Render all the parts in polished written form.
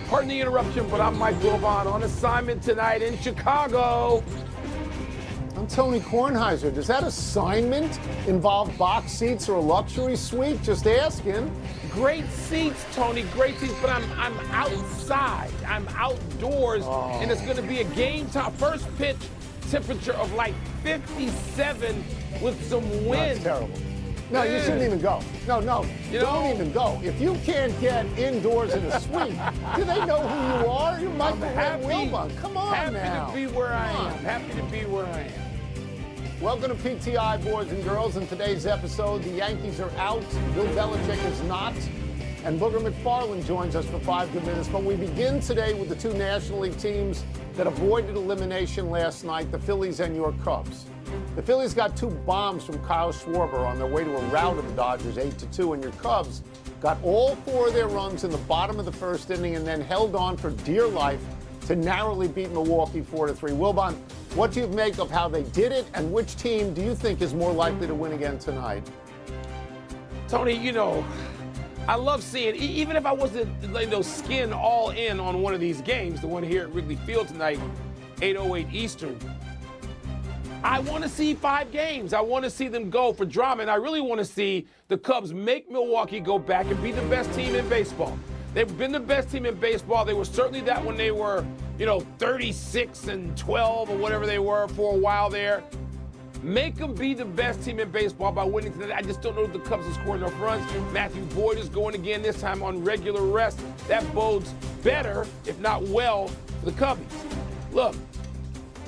Pardon the interruption, but I'm Mike Wilbon on assignment tonight in Chicago. I'm Tony Kornheiser. Does that assignment involve box seats or a luxury suite? Just asking. Great seats, Tony, great seats, but I'm outside. I'm outdoors, and it's going to be a game time. First pitch temperature of like 57 with some wind. That's terrible. No, you shouldn't even go. No, don't even go. If you can't get indoors in a suite, do they know who you are? You're Michael Wilbon. Come on now. Happy to be where I am. Happy to be where I am. Welcome to PTI, boys and girls. In today's episode, the Yankees are out, Bill Belichick is not, and Booger McFarland joins us for 5 good minutes. But we begin today with the two National League teams that avoided elimination last night, the Phillies and your Cubs. The Phillies got 2 bombs from Kyle Schwarber on their way to a rout of the Dodgers, 8-2, and your Cubs got all 4 of their runs in the bottom of the first inning and then held on for dear life to narrowly beat Milwaukee 4-3. Wilbon, what do you make of how they did it, and which team do you think is more likely to win again tonight? Tony, I love seeing, even if I wasn't skin all in on one of these games, the one here at Wrigley Field tonight, 8:08 Eastern, I want to see 5 games. I want to see them go for drama, and I really want to see the Cubs make Milwaukee go back and be the best team in baseball. They've been the best team in baseball. They were certainly that when they were, 36-12 or whatever they were for a while there. Make them be the best team in baseball by winning tonight. I just don't know if the Cubs will score enough runs. Matthew Boyd is going again, this time on regular rest. That bodes better, if not well, for the Cubbies. Look,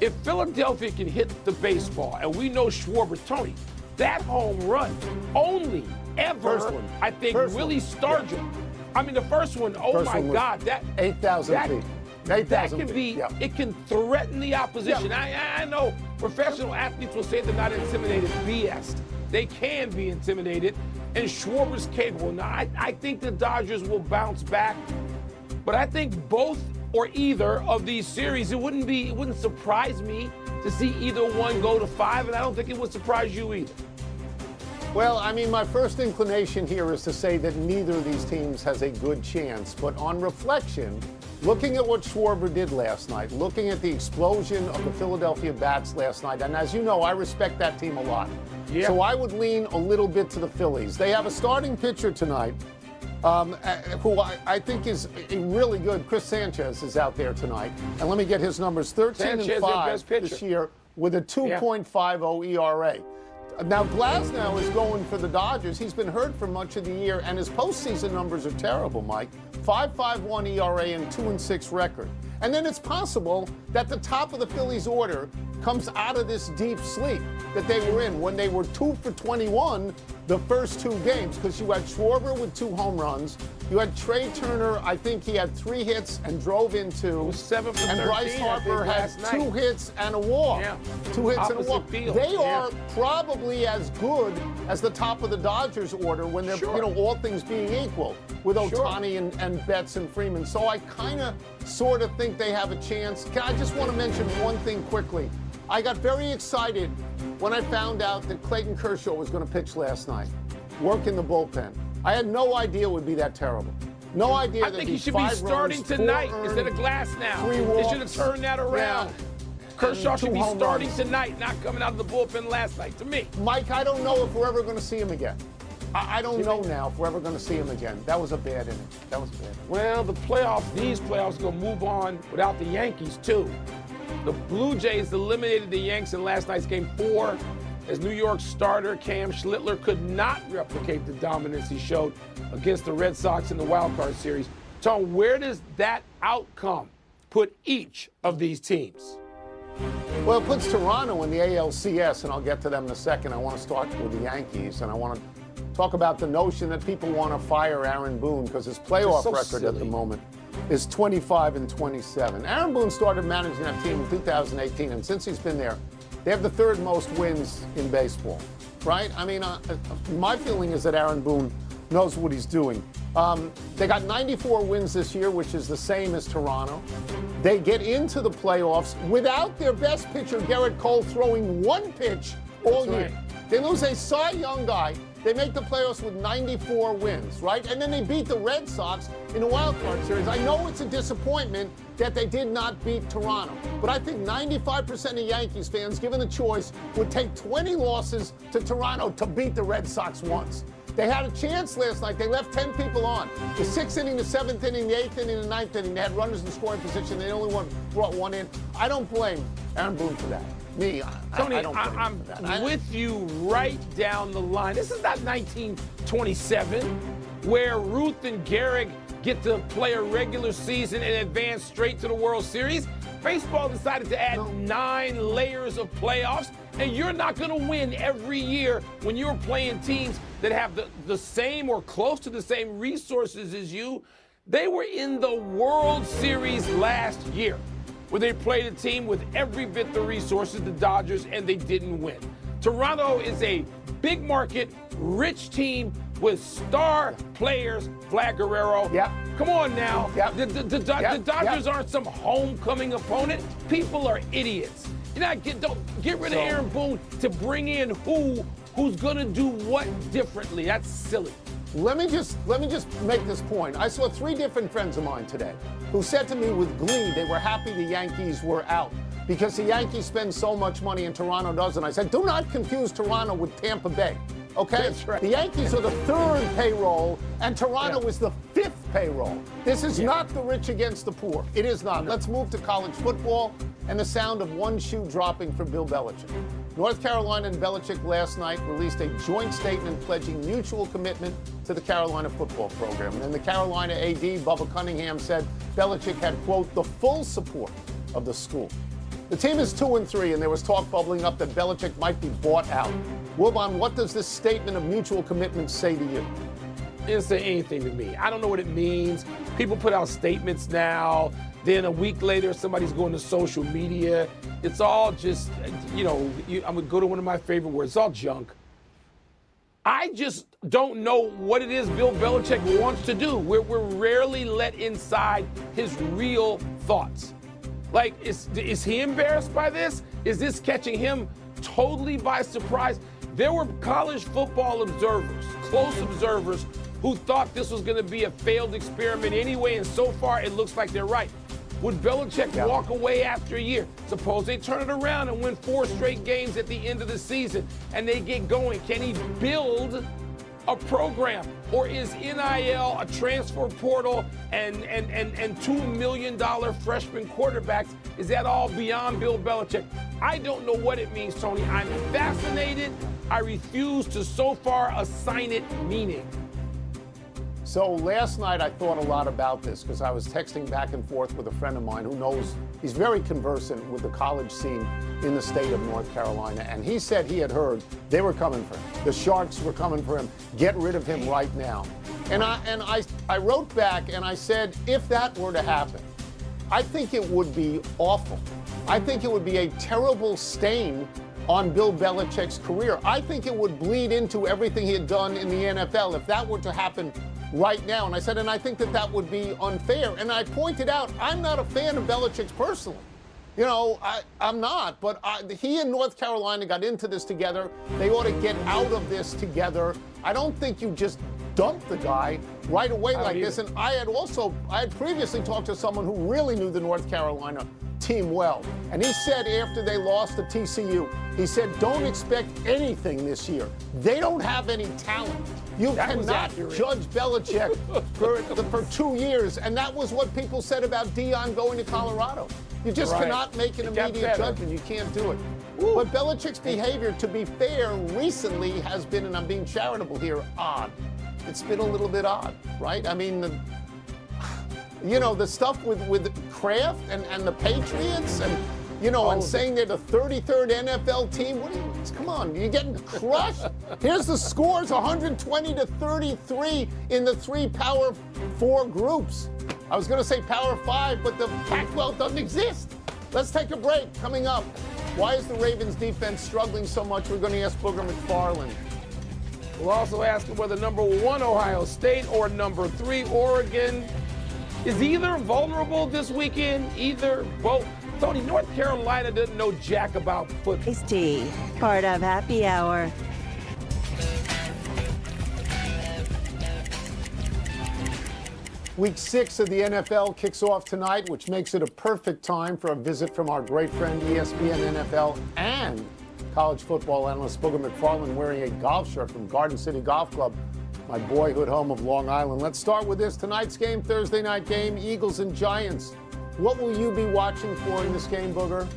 if Philadelphia can hit the baseball, and we know Schwarber, Tony, that home run only ever, I think, really started. Yeah. I mean, the first one, my God, that 8,000 feet. 8,000 that can feet. be, it can threaten the opposition. I know professional athletes will say they're not intimidated. BS. They can be intimidated, and Schwarber's capable. Now, I think the Dodgers will bounce back, but I think both or either of these series, it wouldn't surprise me to see either one go to 5, and I don't think it would surprise you either. Well, I mean, my first inclination here is to say that neither of these teams has a good chance. But on reflection, looking at what Schwarber did last night, looking at the explosion of the Philadelphia bats last night, and as you know, I respect that team a lot. Yeah. So I would lean a little bit to the Phillies. They have a starting pitcher tonight who I think is really good. Chris Sanchez is out there tonight. And let me get his numbers, 13-5 this year with a 2.50 ERA. Now, Glasnow is going for the Dodgers. He's been hurt for much of the year, and his postseason numbers are terrible, Mike. 5.51 ERA and 2-6 record. And then it's possible that the top of the Phillies order comes out of this deep sleep that they were in when they were 2 for 21 the first 2 games, because you had Schwarber with 2 home runs. You had Trey Turner, I think he had 3 hits and drove in 2. 7 for 13, and Bryce Harper had 2 hits and a walk. Yeah. 2 hits and a walk. Field. They are probably as good as the top of the Dodgers order when they're, all things being equal, with Ohtani and Betts and Freeman. So I kind of sort of think they have a chance. I just want to mention one thing quickly. I got very excited when I found out that Clayton Kershaw was going to pitch last night, work in the bullpen. I had no idea it would be that terrible. No idea. I think he should be starting tonight instead of Glasnow. They should have turned that around. Yeah. Kershaw should be starting tonight, not coming out of the bullpen last night, to me. Mike, I don't know if we're ever going to see him again. I don't know now if we're ever going to see him again. That was a bad inning. Well, these playoffs are going to move on without the Yankees, too. The Blue Jays eliminated the Yanks in last night's Game 4 as New York starter Cam Schlittler could not replicate the dominance he showed against the Red Sox in the wild card series. Tom, where does that outcome put each of these teams? Well, it puts Toronto in the ALCS, and I'll get to them in a second. I want to start with the Yankees, and I want to talk about the notion that people want to fire Aaron Boone because his playoff record at the moment is 25-27. Aaron Boone started managing that team in 2018, and since he's been there, they have the 3rd most wins in baseball, right? I mean, my feeling is that Aaron Boone knows what he's doing. They got 94 wins this year, which is the same as Toronto. They get into the playoffs without their best pitcher, Garrett Cole, throwing 1 pitch all year. They lose a Cy Young guy They make the playoffs with 94 wins, right? And then they beat the Red Sox in the wild card series. I know it's a disappointment that they did not beat Toronto, but I think 95% of Yankees fans, given the choice, would take 20 losses to Toronto to beat the Red Sox once. They had a chance last night. They left 10 people on. The 6th inning, the 7th inning, the 8th inning, the 9th inning. They had runners in scoring position. They only brought one in. I don't blame Aaron Boone for that. Tony, I don't blame him for that. I'm with you right down the line. This is not 1927, where Ruth and Gehrig get to play a regular season and advance straight to the World Series. Baseball decided to add 9 layers of playoffs, and you're not going to win every year when you're playing teams that have the same or close to the same resources as you. They were in the World Series last year, where they played a team with every bit the resources, the Dodgers, and they didn't win. Toronto is a big market, rich team with star players, Vlad Guerrero. Yep. Come on now. Yep. The Dodgers aren't some homecoming opponent. People are idiots. Don't get rid of Aaron Boone to bring in who's gonna do what differently. That's silly. Let me just make this point. I saw 3 different friends of mine today who said to me with glee they were happy the Yankees were out because the Yankees spend so much money and Toronto doesn't. I said, do not confuse Toronto with Tampa Bay. Okay? That's right. The Yankees are the 3rd payroll, and Toronto is the 5th payroll. This is not the rich against the poor. It is not. No. Let's move to college football and the sound of one shoe dropping for Bill Belichick. North Carolina and Belichick last night released a joint statement pledging mutual commitment to the Carolina football program. And the Carolina AD, Bubba Cunningham, said Belichick had, quote, the full support of the school. The team is 2-3, and there was talk bubbling up that Belichick might be bought out. Wilbon, what does this statement of mutual commitment say to you? It doesn't say anything to me. I don't know what it means. People put out statements now. Then a week later, somebody's going to social media. It's all just, I'm going to go to one of my favorite words. It's all junk. I just don't know what it is Bill Belichick wants to do. We're rarely let inside his real thoughts. Like, is he embarrassed by this? Is this catching him totally by surprise? There were college football observers, close observers, who thought this was going to be a failed experiment anyway, and so far it looks like they're right. Would Belichick walk away after a year? Suppose they turn it around and win 4 straight games at the end of the season and they get going. Can he build a program? Or is NIL a transfer portal and $2 million freshman quarterbacks? Is that all beyond Bill Belichick? I don't know what it means, Tony. I'm fascinated. I refuse to so far assign it meaning. So last night I thought a lot about this because I was texting back and forth with a friend of mine who knows, he's very conversant with the college scene in the state of North Carolina. And he said he had heard they were coming for him. The Sharks were coming for him. Get rid of him right now. And I wrote back and I said, if that were to happen, I think it would be awful. I think it would be a terrible stain on Bill Belichick's career. I think it would bleed into everything he had done in the NFL if that were to happen right now. And I said, and I think that would be unfair. And I pointed out, I'm not a fan of Belichick's personally. I'm not, but he and North Carolina got into this together. They ought to get out of this together. I don't think you just dump the guy right away like this. And I had previously talked to someone who really knew the North Carolina team well. And he said after they lost to TCU, he said, don't expect anything this year. They don't have any talent. You cannot judge Belichick for 2 years. And that was what people said about Deion going to Colorado. You just cannot make an immediate judgment. You can't do it. Ooh. But Belichick's behavior, to be fair, recently has been, and I'm being charitable here, odd. It's been a little bit odd, right? I mean, the stuff with Kraft and the Patriots and, and saying they're the 33rd NFL team. Come on, you're getting crushed. Here's the scores, 120-33 in the 3 Power 4 groups. I was going to say Power 5, but the Pac-12 doesn't exist. Let's take a break. Coming up, why is the Ravens defense struggling so much? We're going to ask Booger McFarland. We'll also ask him whether number 1 Ohio State or number 3 Oregon is either vulnerable this weekend, either both. Tony, North Carolina doesn't know jack about football. It's tea, part of Happy Hour. Week 6 of the NFL kicks off tonight, which makes it a perfect time for a visit from our great friend ESPN NFL and college football analyst Booger McFarland wearing a golf shirt from Garden City Golf Club, my boyhood home of Long Island. Let's start with this. Tonight's game, Thursday night game, Eagles and Giants. What will you be watching for in this game, Booger?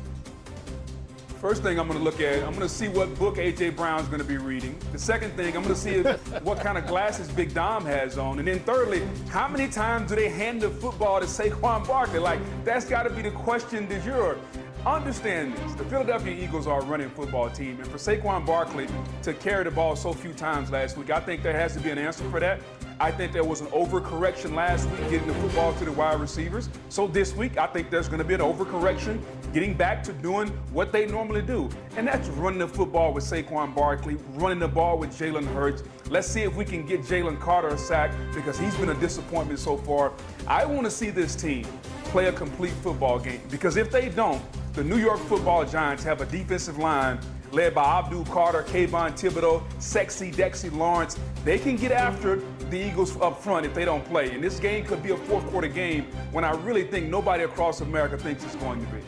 First thing I'm going to look at, I'm going to see what book A.J. Brown's going to be reading. The second thing, I'm going to see what kind of glasses Big Dom has on. And then thirdly, how many times do they hand the football to Saquon Barkley? Like, that's got to be the question du jour. Understand this. The Philadelphia Eagles are a running football team. And for Saquon Barkley to carry the ball so few times last week, I think there has to be an answer for that. I think there was an overcorrection last week getting the football to the wide receivers. So this week, I think there's going to be an overcorrection getting back to doing what they normally do. And that's running the football with Saquon Barkley, running the ball with Jalen Hurts. Let's see if we can get Jalen Carter a sack because he's been a disappointment so far. I want to see this team play a complete football game because if they don't, the New York Football Giants have a defensive line led by Abdul Carter, Kayvon Thibodeau, Sexy Dexy Lawrence. They can get after the Eagles up front if they don't play. And this game could be a fourth quarter game when I really think nobody across America thinks it's going to be.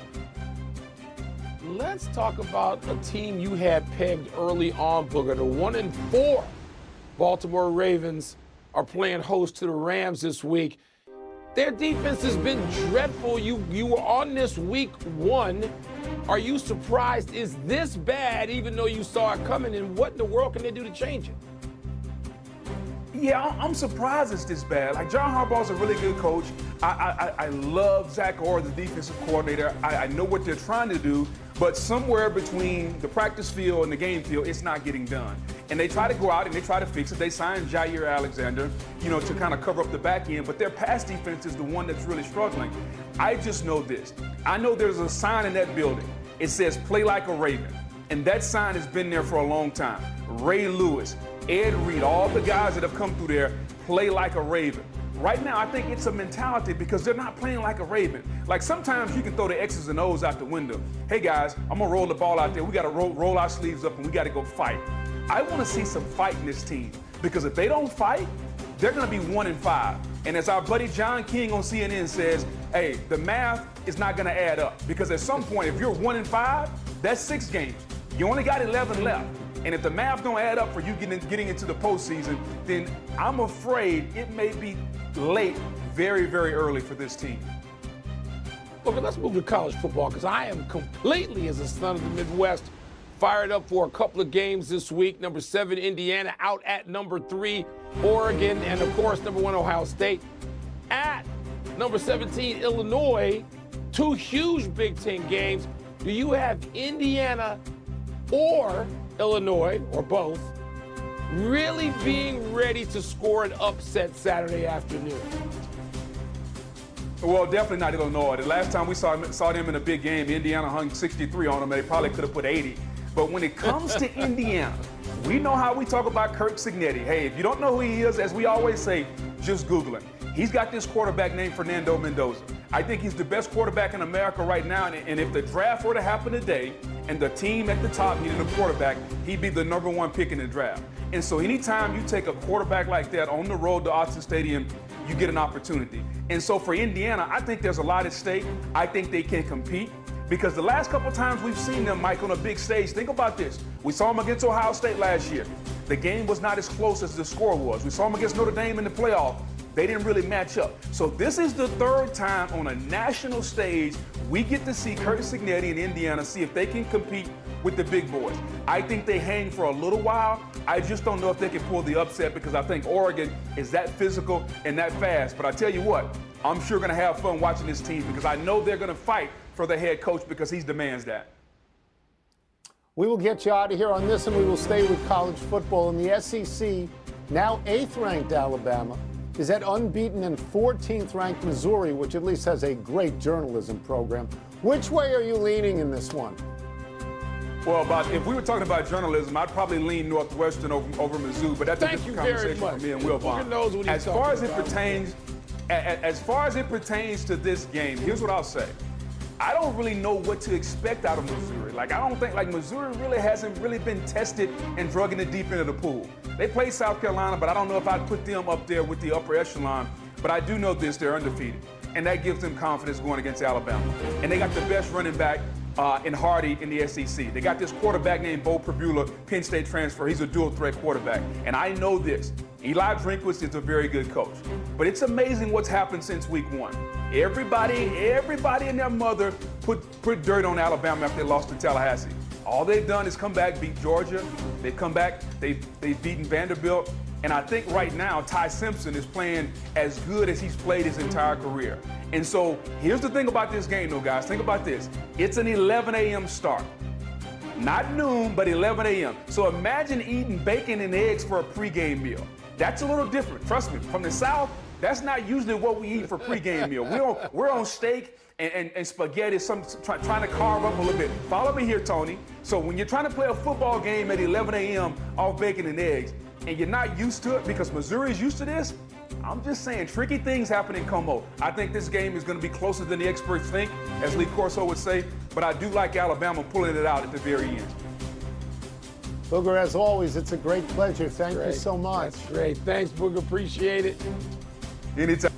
Let's talk about a team you had pegged early on, Booger. The 1-4 Baltimore Ravens are playing host to the Rams this week. Their defense has been dreadful. You were on this week 1. Are you surprised? Is this bad, even though you saw it coming? And what in the world can they do to change it? Yeah, I'm surprised it's this bad. Like, John Harbaugh's a really good coach. I love Zach Orr, the defensive coordinator. I know what they're trying to do, but somewhere between the practice field and the game field, it's not getting done. And they try to go out and they try to fix it. They signed Jair Alexander, to kind of cover up the back end, but their pass defense is the one that's really struggling. I just know this. I know there's a sign in that building. It says, "Play like a Raven." And that sign has been there for a long time. Ray Lewis, Ed Reed, all the guys that have come through there, play like a Raven. Right now, I think it's a mentality because they're not playing like a Raven. Like, sometimes you can throw the X's and O's out the window. Hey, guys, I'm going to roll the ball out there. We got to roll our sleeves up and we got to go fight. I want to see some fight in this team because if they don't fight, they're going to be 1-5. And as our buddy John King on CNN says, hey, the math is not going to add up because at some point, if you're 1-5, that's 6 games. You only got 11 left. And if the math don't add up for you getting into the postseason, then I'm afraid it may be late, very, very early for this team. Okay, let's move to college football because I am completely, as a son of the Midwest, fired up for a couple of games this week. Number 7, Indiana, out at number 3, Oregon, and of course, number 1, Ohio State. At number 17, Illinois, 2 huge Big Ten games. Do you have Indiana or Illinois, or both, really being ready to score an upset Saturday afternoon? Well, definitely not Illinois. The last time we saw them in a big game, Indiana hung 63 on them, and they probably could have put 80. But when it comes to Indiana, we know how we talk about Kirk Cignetti. Hey, if you don't know who he is, as we always say, just Google him. He's got this quarterback named Fernando Mendoza. I think he's the best quarterback in America right now, and if the draft were to happen today and the team at the top needed a quarterback, he'd be the number 1 pick in the draft. And so anytime you take a quarterback like that on the road to Autzen Stadium, you get an opportunity. And so for Indiana, I think there's a lot at stake. I think they can compete because the last couple times we've seen them, Mike, on a big stage, think about this. We saw them against Ohio State last year. The game was not as close as the score was. We saw them against Notre Dame in the playoff. They didn't really match up. So this is the 3rd time on a national stage we get to see Kirk Cignetti in Indiana see if they can compete with the big boys. I think they hang for a little while. I just don't know if they can pull the upset because I think Oregon is that physical and that fast. But I tell you what, I'm sure going to have fun watching this team because I know they're going to fight for the head coach because he demands that. We will get you out of here on this, and we will stay with college football. In the SEC, now 8th-ranked Alabama is at unbeaten and 14th-ranked Missouri, which at least has a great journalism program. Which way are you leaning in this one? Well, if we were talking about journalism, I'd probably lean Northwestern over Mizzou, but that's a different conversation for me and Wilbon. As far as it pertains to this game, here's what I'll say. I don't really know what to expect out of Missouri. I don't think, Missouri really hasn't really been tested and drug in the deep end of the pool. They played South Carolina, but I don't know if I'd put them up there with the upper echelon But I do know this, they're undefeated. And that gives them confidence going against Alabama. And they got the best running back in Hardy in the SEC. They got this quarterback named Bo Pribula, Penn State transfer. He's a dual threat quarterback. And I know this. Eli Drinkwitz is a very good coach. But it's amazing what's happened since week 1. Everybody and their mother put dirt on Alabama after they lost to Tallahassee. All they've done is come back, beat Georgia. They've come back, they've beaten Vanderbilt. And I think right now, Ty Simpson is playing as good as he's played his entire career. And so here's the thing about this game, though, guys. Think about this. It's an 11 a.m. start. Not noon, but 11 a.m. So imagine eating bacon and eggs for a pregame meal. That's a little different. Trust me, from the South, that's not usually what we eat for pregame meal. We're on steak and spaghetti, trying to carve up a little bit. Follow me here, Tony. So when you're trying to play a football game at 11 a.m. off bacon and eggs, and you're not used to it because Missouri's used to this, I'm just saying, tricky things happen in Como. I think this game is going to be closer than the experts think, as Lee Corso would say, but I do like Alabama pulling it out at the very end. Booger, as always, it's a great pleasure. Thank you so much. That's great. Thanks, Booger. Appreciate it. Anytime.